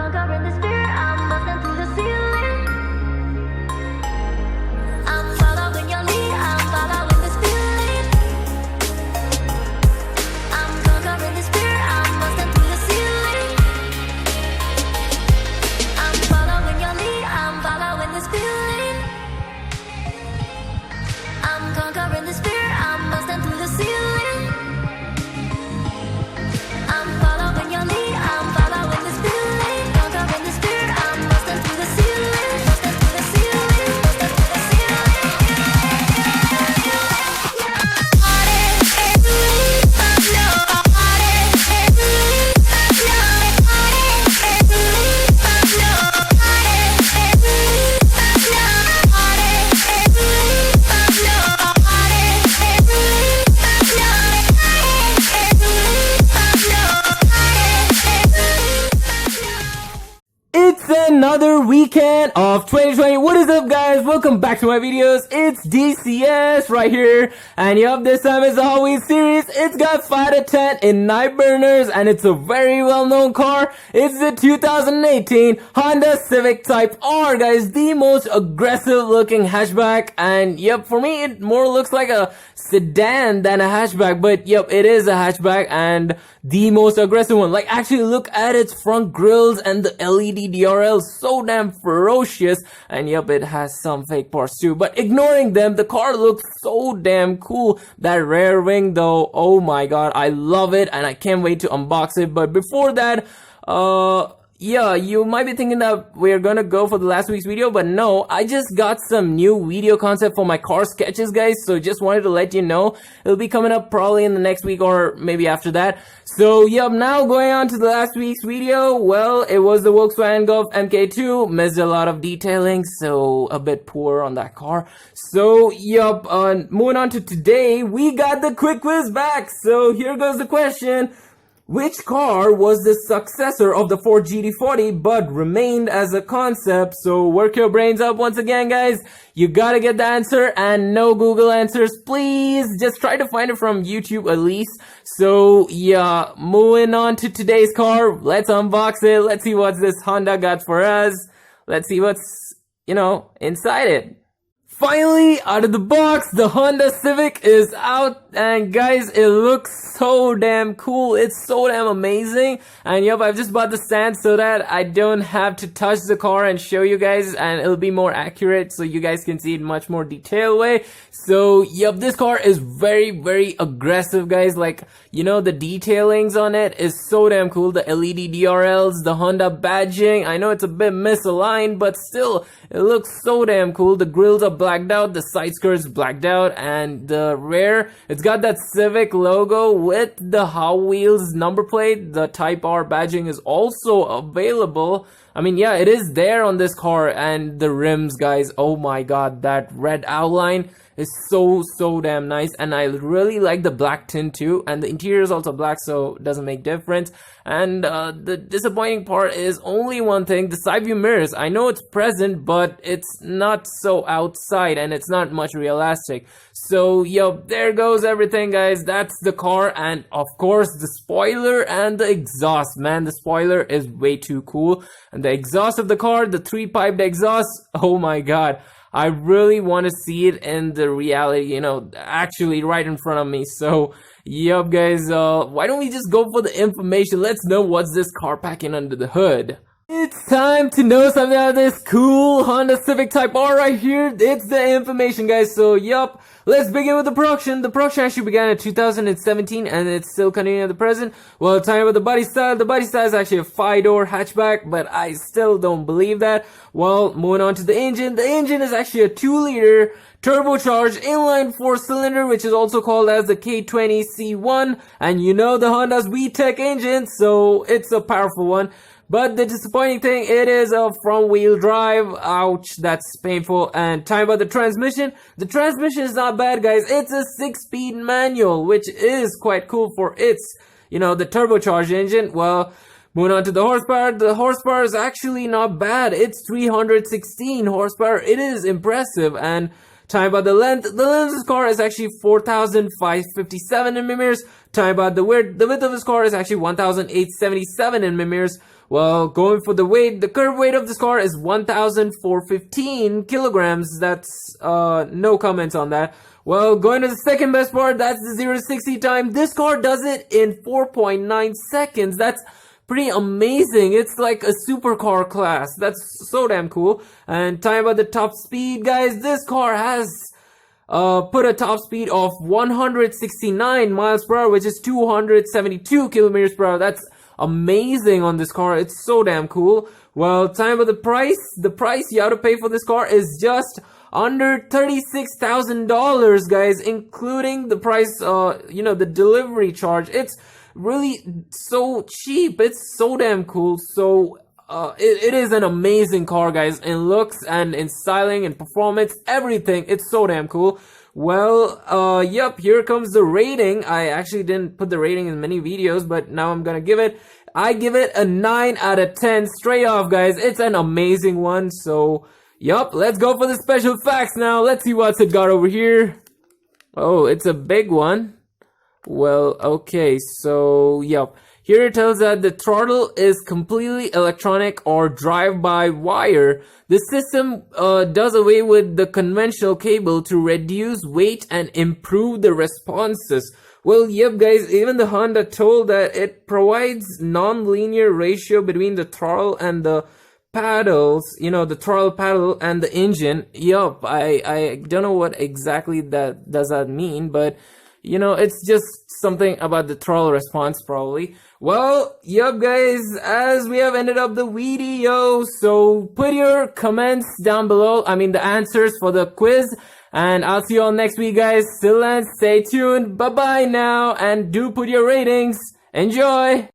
conquering this fear, I'm busting through the ceiling. I'm following your lead, I'm following this feeling. I'm conquering this fear, I'm busting through the ceiling. I'm following your lead, I'm following this feeling. I'm conquering this fear, I'm busting through the ceiling. I'm following your lead, I'm following this feeling. Conquering this fear, I'm busting through the ceiling. Busting through the ceiling, busting through the It's another weekend of 2020. What is up, guys? Welcome back to my videos. It's DCS right here. And yup, this time is always serious. It's got 5 to 10 in night burners, and it's a very well-known car. It's the 2018 Honda Civic Type R, guys. The most aggressive looking hatchback. And yup, for me, it more looks like a sedan than a hatchback. But yup, it is a hatchback and the most aggressive one. Like, actually look at its front grills and the LED DRL, so damn ferocious. And yep, it has some fake parts too, but ignoring them, the car looks so damn cool. That rear wing though, oh my god, I love it and I can't wait to unbox it. But before that, yeah, you might be thinking that we're gonna go for the last week's video, but no, I just got some new video concept for my car sketches, guys, so just wanted to let you know. It'll be coming up probably in the next week or maybe after that. So, yep, now going on to the last week's video, well, it was the Volkswagen Golf MK2, missed a lot of detailing, so a bit poor on that car. So, yep, moving on to today, we got the quick quiz back, so here goes the question. Which car was the successor of the Ford GT40 but remained as a concept? So work your brains up once again, guys. You gotta get the answer, and no Google answers, please. Just try to find it from YouTube at least. So yeah, moving on to today's car. Let's unbox it. Let's see what this Honda got for us. Let's see what's, inside it. Finally, out of the box, the Honda Civic is out, and guys, it looks so damn cool. It's so damn amazing. And yep, I've just bought the stand so that I don't have to touch the car and show you guys, and it'll be more accurate so you guys can see it much more detailed way. So yep, this car is very, very aggressive, guys. Like, the detailings on it is so damn cool. The LED DRLs, the Honda badging. I know it's a bit misaligned, but still, it looks so damn cool. The grills are blacked out, the side skirts blacked out, and the rear, it's got that Civic logo with the Hot Wheels number plate. The Type R badging is also available. I mean, yeah, it is there on this car. And the rims, guys, oh my god, that red outline is so damn nice. And I really like the black tint too, and the interior is also black, so it doesn't make difference. And the disappointing part is only one thing: the side view mirrors. I know it's present, but it's not so outside and it's not much realistic. So yo, there goes everything, guys. That's the car. And of course the spoiler and the exhaust, man. The spoiler is way too cool, and the exhaust of the car, the 3-piped exhaust, oh my god, I really want to see it in the reality, actually right in front of me. So, yup, guys, why don't we just go for the information? Let's know what's this car packing under the hood. It's time to know something about this cool Honda Civic Type R right here. It's the information, guys. So, yup, let's begin with the production. The production actually began in 2017 and it's still continuing at the present. Well, talking about the body style. The body style is actually a 5-door hatchback, but I still don't believe that. Well, moving on to the engine. The engine is actually a 2-liter turbocharged inline 4-cylinder, which is also called as the K20 C1. And the Honda's VTEC engine, so it's a powerful one. But the disappointing thing, it is a front wheel drive. Ouch, that's painful. And time about the transmission. The transmission is not bad, guys. It's a 6-speed manual, which is quite cool for its, the turbocharged engine. Well, moving on to the horsepower. The horsepower is actually not bad. It's 316 horsepower. It is impressive. And Talking about the length of this car is actually 4,557 in millimeters. Talking about the width of this car is actually 1,877 in millimeters. Well, going for the weight, the current weight of this car is 1,415 kilograms. That's, no comments on that. Well, going to the second best part, that's the 0 to 60 time. This car does it in 4.9 seconds. That's pretty amazing. It's like a supercar class. That's so damn cool. And talking about the top speed, guys, this car has put a top speed of 169 miles per hour, which is 272 kilometers per hour. That's amazing on this car. It's so damn cool. Well, talking about the price you have to pay for this car is just under $36,000, guys, including the price, the delivery charge. It's really so cheap. It's so damn cool. So it is an amazing car, guys, in looks and in styling and performance, everything. It's so damn cool. Well, yep, here comes the rating. I actually didn't put the rating in many videos, but now I'm gonna give it. I give it a 9 out of 10 straight off, guys. It's an amazing one. So yup, let's go for the special facts now. Let's see what's it got over here. Oh, it's a big one. Well, okay, so, yep. Here it tells that the throttle is completely electronic or drive-by-wire. The system does away with the conventional cable to reduce weight and improve the responses. Well, yep, guys, even the Honda told that it provides non-linear ratio between the throttle and the paddles, the throttle paddle and the engine. Yup, I don't know what exactly does that mean, but it's just something about the throttle response probably. Well, yup, guys, as we have ended up the video, so put your comments down below, the answers for the quiz, and I'll see you all next week, guys. Till then, stay tuned, bye bye now, and do put your ratings. Enjoy!